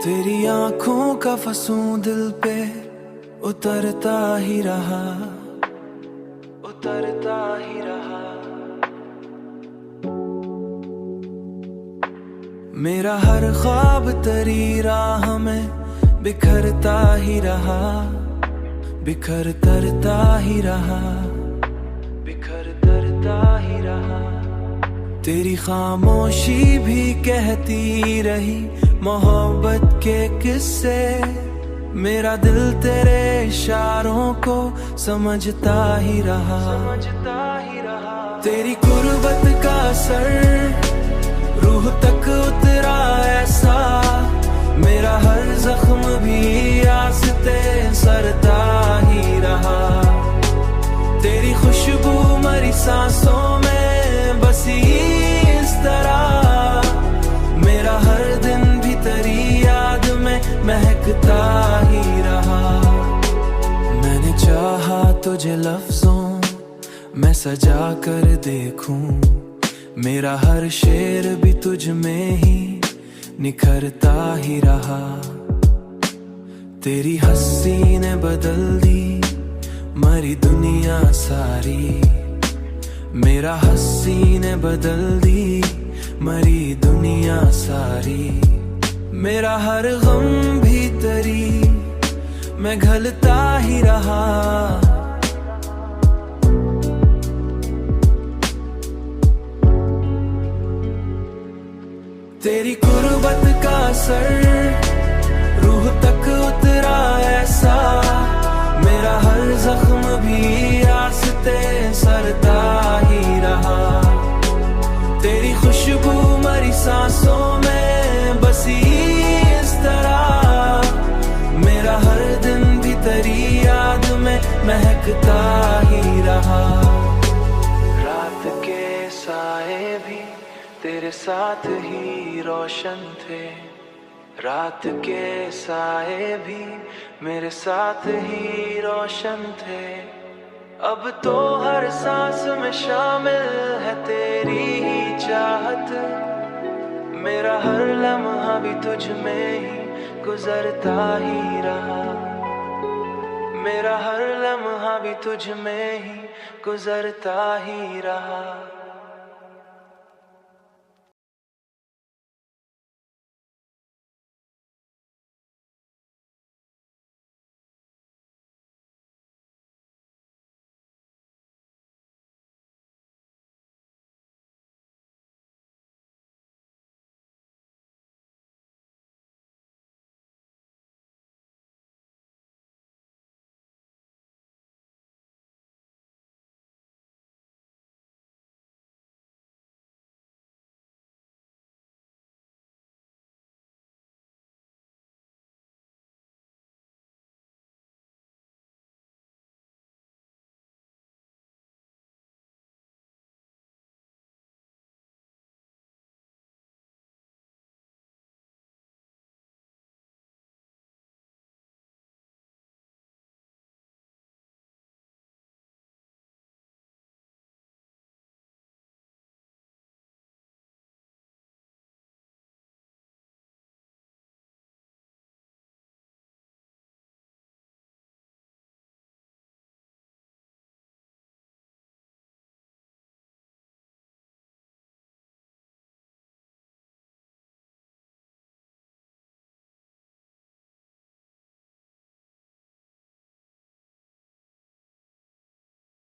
तेरी आंखों का फसूं दिल पे उतरता ही रहा, उतरता ही रहा। मेरा हर ख्वाब तेरी राह में बिखरता ही रहा, बिखर तरता ही रहा, बिखर तरता ही रहा। तेरी खामोशी भी कहती रही मोहब्बत के किस्से, मेरा दिल तेरे इशारों को समझता ही रहा, समझता ही रहा। तेरी गुर्बत का असर रूह तक उतरा ऐसा, मेरा हर जख्म भी आस्ते सरता ही रहा। तेरी खुशबू मरी सांसों में बसी इस तरह, मेरा हर दिन भी तेरी याद में महकता ही रहा। मैंने चाहा तुझे लफ्जों मैं सजा कर देखूं, मेरा हर शेर भी तुझ में ही निखरता ही रहा। तेरी हंसी ने बदल दी मरी दुनिया सारी, मेरा हंसी ने बदल दी मरी दुनिया सारी। मेरा हर गम भी तेरी मैं घलता ही रहा, तेरी गुर्बत का असर रूह तक उतरा ऐसा, मेरा हर जख्म भी आस्ते सरता ही रहा। तेरी खुशबू मरी सांसों में बसी इस तरह, मेरा हर दिन भी तेरी याद में महकता ही रहा। रात के साए भी तेरे साथ ही रोशन थे, रात के साए भी मेरे साथ ही रोशन थे। अब तो हर सांस में शामिल है तेरी ही चाहत, मेरा हर लम्हा भी तुझ में ही गुजरता ही रहा, मेरा हर लम्हा भी तुझ में ही गुजरता ही रहा।